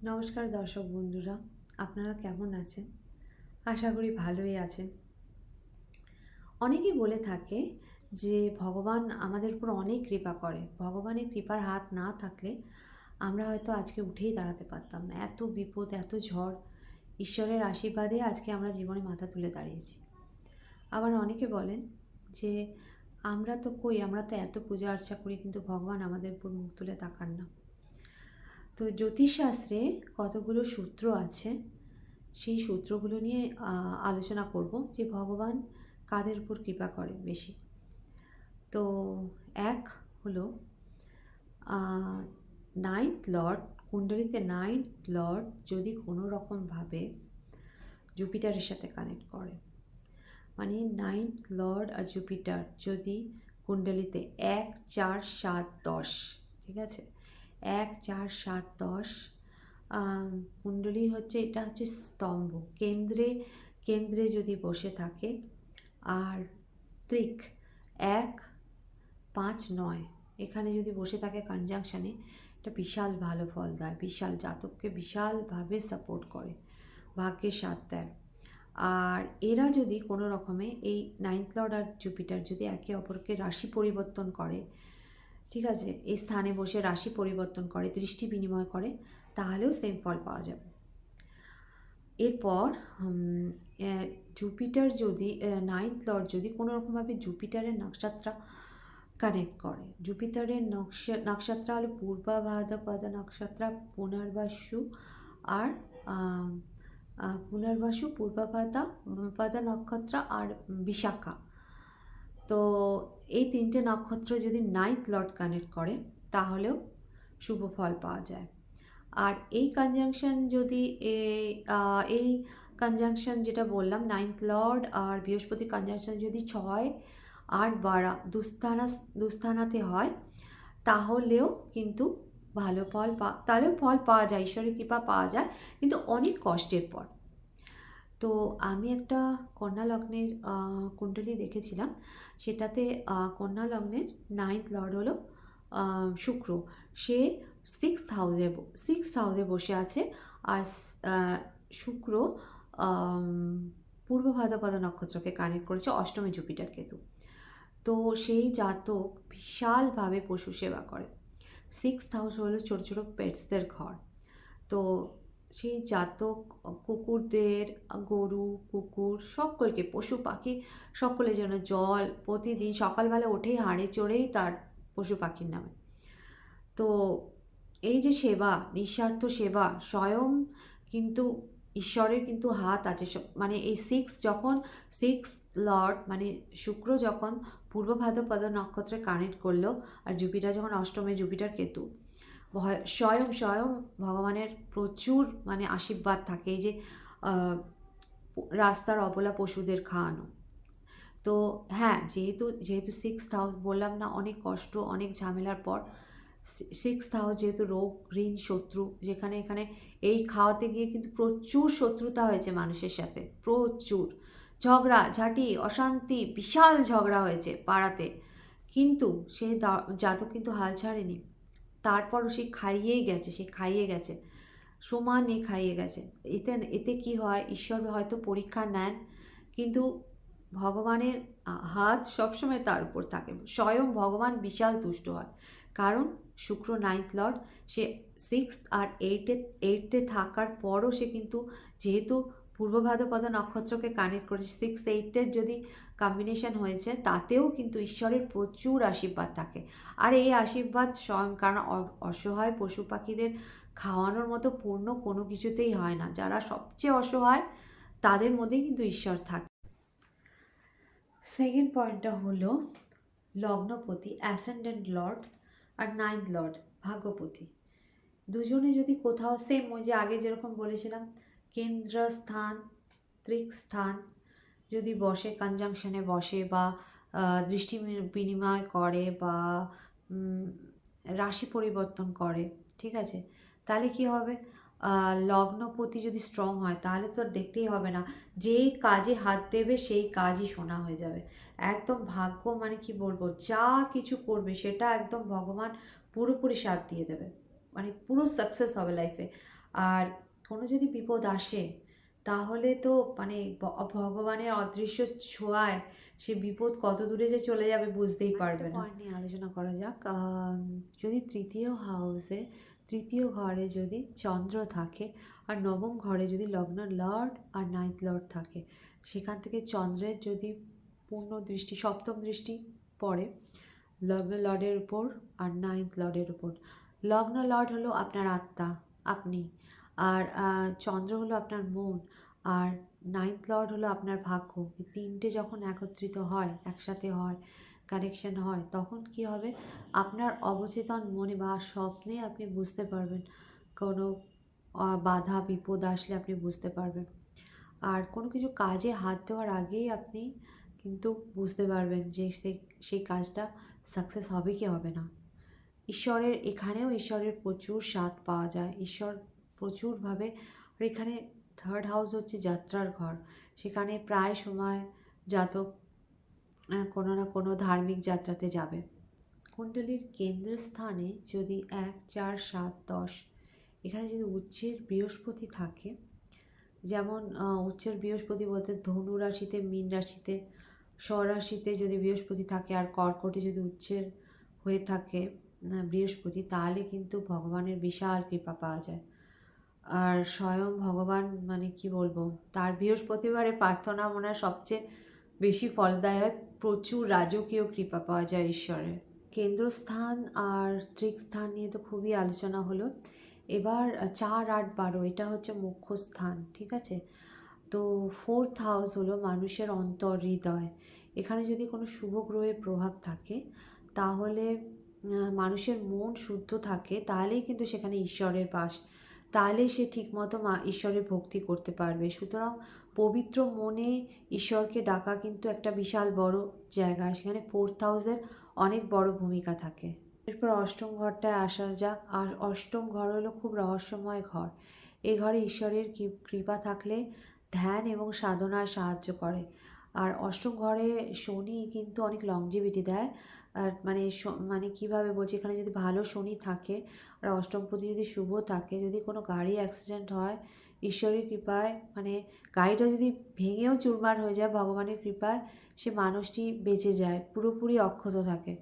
নমস্কার দর্শক বন্ধুরা, আপনারা কেমন আছেন? আশা করি ভালোই আছেন। অনেকেই বলে থাকে যে ভগবান আমাদের উপর অনেক কৃপা করে। ভগবানের কৃপার হাত না থাকলে আমরা হয়তো আজকে উঠেই দাঁড়াতে পারতাম না। এত বিপদ, এত ঝড়, ঈশ্বরের আশীর্বাদে আজকে আমরা জীবনে মাথা তুলে দাঁড়িয়েছি। আবার অনেকে বলেন যে আমরা তো এত পূজা আর্চা করি, কিন্তু ভগবান আমাদের উপর মুখ তুলে তাকান না। তো জ্যোতিষশাস্ত্রে কতগুলো সূত্র আছে, সেই সূত্রগুলো নিয়ে আলোচনা করব যে ভগবান কাদের উপর কৃপা করে বেশি। তো এক হলো নাইন্থ লর্ড, কুণ্ডলিতে নাইন্থ লর্ড যদি কোনো রকমভাবে জুপিটারের সাথে কানেক্ট করে, মানে নাইন্থ লর্ড আর জুপিটার যদি কুণ্ডলিতে 1, 4, 7, 10, ঠিক আছে, 1, 4, 7, 10 কুণ্ডলী হচ্ছে, এটা হচ্ছে স্তম্ভ, কেন্দ্রে কেন্দ্রে যদি বসে থাকে। আর ত্রিক 1, 5, 9 এখানে যদি বসে থাকে কনজাংশনে, এটা বিশাল ভালো ফল দেয়, বিশাল জাতককে বিশালভাবে সাপোর্ট করে, ভাগ্যের সাথ দেয়। আর এরা যদি কোনো রকমে এই নাইন্থ লর্ড আর জুপিটার যদি একে অপরকে রাশি পরিবর্তন করে, ঠিক আছে, এই স্থানে বসে রাশি পরিবর্তন করে, দৃষ্টি বিনিময় করে, তাহলেও সেম ফল পাওয়া যাবে। এরপর জুপিটার যদি নাইন্থ লর্ড যদি কোনো রকমভাবে জুপিটারের নক্ষত্র কানেক্ট করে, জুপিটারের নক্ষত্র হলো পূর্বাভাদ্রপদ নক্ষত্র, পুনর্বসু আর পুনর্বসু, পূর্বাভাদ্রপদ নক্ষত্র আর বিশাখা। তো এই তিনটে নক্ষত্র যদি নাইন্থ লর্ড কানেক্ট করে তাহলেও শুভ ফল পাওয়া যায়। আর এই কনজাংশন যদি এই কনজাংশন যেটা বললাম, নাইন্থ লর্ড আর বৃহস্পতি কনজাংশন যদি 6, 8, 12 দুস্থানাতে হয়, তাহলেও কিন্তু ভালো তাহলেও ফল পাওয়া যায়, ঈশ্বরের কৃপা পাওয়া যায়, কিন্তু অনেক কষ্টের পর। তো আমি একটা কন্যা লগ্নের কুণ্ডলী দেখেছিলাম, সেটাতে কন্যা লগ্নের নাইন্থ লর্ড হলো শুক্র। সে 6th হাউসে বসে আছে। আর শুক্র পূর্ব ভাদ্রপদ নক্ষত্রকে কানেক্ট করেছে, অষ্টমে জুপিটার কেতু। তো সেই জাতক বিশালভাবে পশু সেবা করে। 6th হাউস হলো ছোটো ছোটো পেটসদের ঘর। তো সেই জাতক কুকুরদের, গরু, কুকুর, সকলকে, পশু পাখি সকলের জন্য জল প্রতিদিন সকালবেলা উঠেই হাঁড়ি চড়েই তার পশু পাখির নামে। তো এই যে সেবা, নিঃস্বার্থ সেবা, স্বয়ং কিন্তু ঈশ্বরের কিন্তু হাত আছে। মানে এই সিক্স লর্ড মানে শুক্র যখন পূর্ব ভাদ্রপদ নক্ষত্রে কানেক্ট করলো, আর জুপিটার যখন অষ্টমে, জুপিটার কেতু, স্বয়ং ভগবানের প্রচুর মানে আশীর্বাদ থাকে। এই যে রাস্তার অবলা পশুদের খাওয়ানো। তো হ্যাঁ, যেহেতু 6th হাউস বললাম না, অনেক কষ্ট, অনেক ঝামেলার পর 6th হাউস যেহেতু রোগ, ঋণ, শত্রু, যেখানে এখানে এই খাওয়াতে গিয়ে কিন্তু প্রচুর শত্রুতা হয়েছে মানুষের সাথে, প্রচুর ঝগড়া ঝাঁটি, অশান্তি, বিশাল ঝগড়া হয়েছে পাড়াতে, কিন্তু সেই জাতক কিন্তু হাল ছাড়েনি। তারপরও সে খাইয়ে গেছে, সমানে খাইয়ে গেছে। এতে কি হয়, ঈশ্বর হয়তো পরীক্ষা নেন, কিন্তু ভগবানের হাত সবসময় তার উপর থাকে, স্বয়ং ভগবান বিশাল তুষ্ট হয়। কারণ শুক্র নাইন্থ লর্ড, সে 6th আর 8-এ থাকার পরও সে কিন্তু, যেহেতু পূর্ব ভাদ্রপদ নক্ষত্রকে কানেক্ট করেছে, 6-8-এর যদি কম্বিনেশন হয়েছে, তাতেও কিন্তু ঈশ্বরের প্রচুর আশীর্বাদ থাকে। আর এই আশীর্বাদ স্বয়ং, কারণ অসহায় পশু পাখিদের খাওয়ানোর মতো পূর্ণ কোনো কিছুতেই হয় না। যারা সবচেয়ে অসহায়, তাদের মধ্যেই কিন্তু ঈশ্বর থাকে। সেকেন্ড পয়েন্টটা হলো লগ্নপতি, অ্যাসেন্ডেন্ট লর্ড, আর নাইন্থ লর্ড ভাগ্যপতি, দুজনে যদি কোথাও সেম, ওই যে আগে যেরকম বলেছিলাম, কেন্দ্রস্থান, ত্রিকস্থান যদি বসে, কনজাংশনে বসে, বা দৃষ্টি বিনিময় করে, বা রাশি পরিবর্তন করে, ঠিক আছে, তাহলে কি হবে, লগ্নপতি যদি স্ট্রং হয়, তাহলে তো আর দেখতেই হবে না, যেই কাজে হাত দেবে সেই কাজই সোনা হয়ে যাবে। একদম ভাগ্য, মানে কি বলবো, যা কিছু করবে সেটা একদম ভগবান পুরোপুরি সাথ দিয়ে দেবে, মানে পুরো সাকসেস হবে লাইফে। আর কোনো যদি বিপদ আসে তাহলে তো মানে ভগবানের অদৃশ্য ছোঁয়ায় সে বিপদ কত দূরে যে চলে যাবে বুঝতেই পারবে না। পয়েন্ট নিয়ে আলোচনা করা যাক। যদি তৃতীয় ঘরে যদি চন্দ্র থাকে আর নবম ঘরে যদি লগ্ন লর্ড আর নাইন্থ লর্ড থাকে, সেখান থেকে চন্দ্রের যদি পূর্ণ দৃষ্টি, সপ্তম দৃষ্টি পড়ে লগ্ন লর্ডের উপর আর নাইন্থ লর্ডের উপর। লগ্ন লর্ড হলো আপনার আত্মা, আপনি, আর চন্দ্র হলো আপনার মন, আর নাইন্থ লর্ড হলো আপনার ভাগ্য। এই তিনটে যখন একত্রিত হয়, একসাথে হয়, কানেকশন হয়, তখন কি হবে, আপনার অবচেতন মনে বা স্বপ্নে আপনি বুঝতে পারবেন, কোনো বাধা বিপদ আসলে আপনি বুঝতে পারবেন। আর কোনো কিছু কাজে হাত দেওয়ার আগেই আপনি কিন্তু বুঝতে পারবেন যে সেই কাজটা সাকসেস হবে কি হবে না। ঈশ্বরের প্রচুর স্বাদ পাওয়া যায়, ঈশ্বর প্রচুরভাবে। আর এখানে থার্ড হাউস হচ্ছে যাত্রার ঘর, সেখানে প্রায় সময় জাতক কোনো না কোনো ধার্মিক যাত্রাতে যাবে। কুণ্ডলীর কেন্দ্রস্থানে যদি 1, 4, 7, 10 এখানে যদি উচ্চের বৃহস্পতি থাকে, যেমন উচ্চের বৃহস্পতি বলতে ধনু রাশিতে, মীন রাশিতে, স্বরাশিতে যদি বৃহস্পতি থাকে আর কর্কটে যদি উচ্চের হয়ে থাকে বৃহস্পতি, তাহলে কিন্তু ভগবানের বিশাল কৃপা পাওয়া যায়। আর স্বয়ং ভগবান মানে কি বলবো, তার বৃহস্পতিবারে প্রার্থনা মনে হয় সবচেয়ে বেশি ফলদায়ক হয়, প্রচুর রাজকীয় কৃপা পাওয়া যায় ঈশ্বরের। কেন্দ্রস্থান আর ত্রিক স্থান নিয়ে তো খুবই আলোচনা হলো। এবার 4, 8, 12 এটা হচ্ছে মুখ্য স্থান, ঠিক আছে। তো ফোর্থ হাউস হলো মানুষের অন্তর, হৃদয়। এখানে যদি কোনো শুভ গ্রহের প্রভাব থাকে তাহলে মানুষের মন শুদ্ধ থাকে, তাহলেই কিন্তু সেখানে ঈশ্বরের বাস, তাহলে সে ঠিকমতো ঈশ্বরের ভক্তি করতে পারবে। সুতরাং পবিত্র মনে ঈশ্বরকে ডাকা কিন্তু একটা বিশাল বড় জায়গা, সেখানে ফোর্থ হাউসের অনেক বড় ভূমিকা থাকে। এরপর অষ্টম ঘরটায় আসা যাক। আর অষ্টম ঘর হলো খুব রহস্যময় ঘর। এই ঘরে ঈশ্বরের কৃপা থাকলে ধ্যান এবং সাধনার সাহায্য করে। আর অষ্টম ঘরে শনি কিন্তু অনেক লংজিভিটি দেয়। আর মানে কীভাবে বলছি, এখানে যদি ভালো শনি থাকে আর অষ্টমপতি যদি শুভ থাকে, যদি কোনো গাড়ি অ্যাক্সিডেন্ট হয় ঈশ্বরের কৃপায়, মানে গাড়িটা যদি ভেঙেও চুরমার হয়ে যায়, ভগবানের কৃপায় সে মানুষটি বেঁচে যায়, পুরোপুরি অক্ষত থাকে।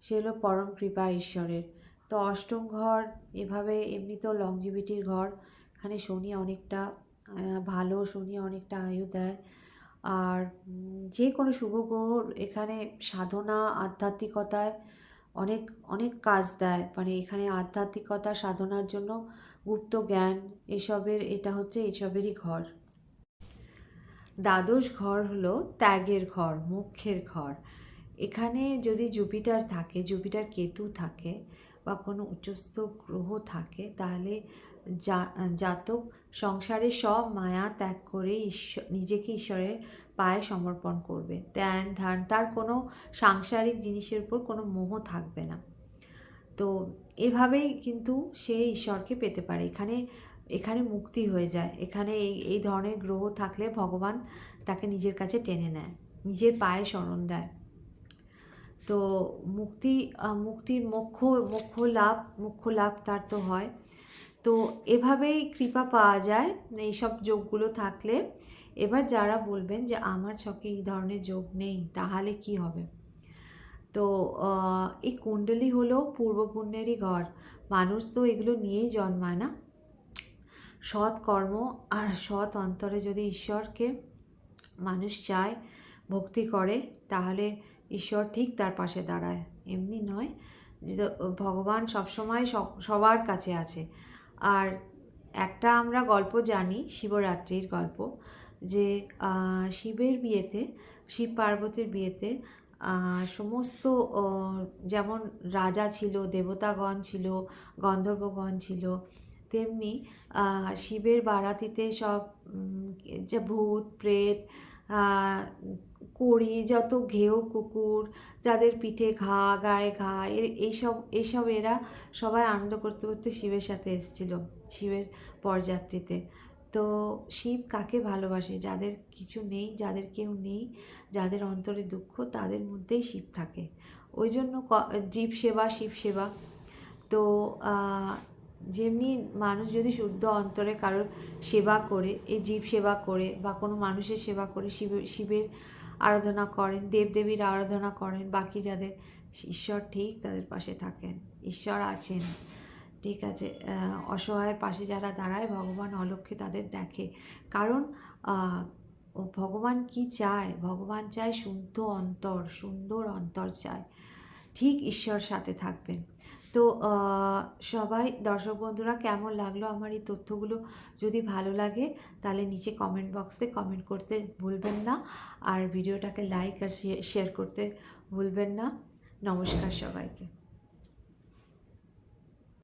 সে হলো পরম কৃপা ঈশ্বরের। তো অষ্টম ঘর এভাবে এমনিতেও লংজিভিটির ঘর, এখানে শনি অনেকটা ভালো, শনি অনেকটা আয়ু দেয়। আর যে কোনো শুভ গ্রহ এখানে সাধনা, আধ্যাত্মিকতায় অনেক অনেক কাজ দেয়, মানে এখানে আধ্যাত্মিকতা সাধনার জন্য গুপ্ত জ্ঞান এটা হচ্ছে এসবেরই ঘর। দ্বাদশ ঘর হলো ত্যাগের ঘর, মোক্ষের ঘর। এখানে যদি জুপিটার থাকে, জুপিটার কেতু থাকে বা কোনো উচ্চস্থ গ্রহ থাকে, তাহলে জাতক সংসারের সব মায়া ত্যাগ করে নিজেকে ঈশ্বরের পায়ে সমর্পণ করবে। ধ্যান ধান, তার কোনো সাংসারিক জিনিসের উপর কোনো মোহ থাকবে না। তো এভাবেই কিন্তু সে ঈশ্বরকে পেতে পারে। এখানে মুক্তি হয়ে যায়। এখানে এই ধরনের গ্রহ থাকলে ভগবান তাকে নিজের কাছে টেনে নেয়, নিজের পায়ে শরণ দেয়। তো মুক্তির মোক্ষ লাভ তার তো হয়। তো এভাবেই কৃপা পাওয়া যায় এইসব যোগগুলো থাকলে। এবার যারা বলবেন যে আমার ছকে এই ধরনের যোগ নেই, তাহলে কি হবে? তো এই কুণ্ডলী হলো পূর্বপুণ্যেরই ঘর। মানুষ তো এগুলো নিয়েই জন্মায় না। সৎ কর্ম আর সৎ অন্তরে যদি ঈশ্বরকে মানুষ চায়, ভক্তি করে, তাহলে ঈশ্বর ঠিক তার পাশে দাঁড়ায়। এমনি নয় যে ভগবান সবসময় সবার কাছে আছে। আর একটা আমরা গল্প জানি, শিবরাত্রির গল্প, যে শিবের বিয়েতে, শিব পার্বতীর বিয়েতে সমস্ত যেমন রাজা ছিল, দেবতাগণ ছিল, গন্ধর্বগণ ছিল, তেমনি শিবের বারাতিতে সব যে ভূত প্রেত, কড়ি, যত ঘেউ কুকুর, যাদের পিঠে ঘা, গায়ে ঘা, এইসব এরা সবাই আনন্দ করতে করতে শিবের সাথে এসেছিল, শিবের বরযাত্রীতে। তো শিব কাকে ভালোবাসে? যাদের কিছু নেই, যাদের কেউ নেই, যাদের অন্তরে দুঃখ, তাদের মধ্যেই শিব থাকে। ওই জন্য জীব সেবা, শিব সেবা। তো যেমনি মানুষ যদি শুদ্ধ অন্তরে কারোর সেবা করে, এই জীব সেবা করে বা কোনো মানুষের সেবা করে, শিবের আরাধনা করেন, দেবদেবীর আরাধনা করেন, বাকি যাদের ঈশ্বর ঠিক তাদের পাশে থাকেন, ঈশ্বর আছেন, ঠিক আছে। অসহায়ের পাশে যারা দাঁড়ায় ভগবান অলক্ষ্যে তাদের দেখে। কারণ ভগবান কি চায়? ভগবান চায় শুদ্ধ অন্তর, সুন্দর অন্তর চায়, ঠিক ঈশ্বর সাথে থাকবেন। তো সবাই দর্শক বন্ধুরা, কেমন লাগলো আমার এই তথ্যগুলো? যদি ভালো লাগে তাহলে নিচে কমেন্ট বক্সে কমেন্ট করতে ভুলবেন না, আর ভিডিওটাকে লাইক আর শেয়ার করতে ভুলবেন না। নমস্কার সবাইকে।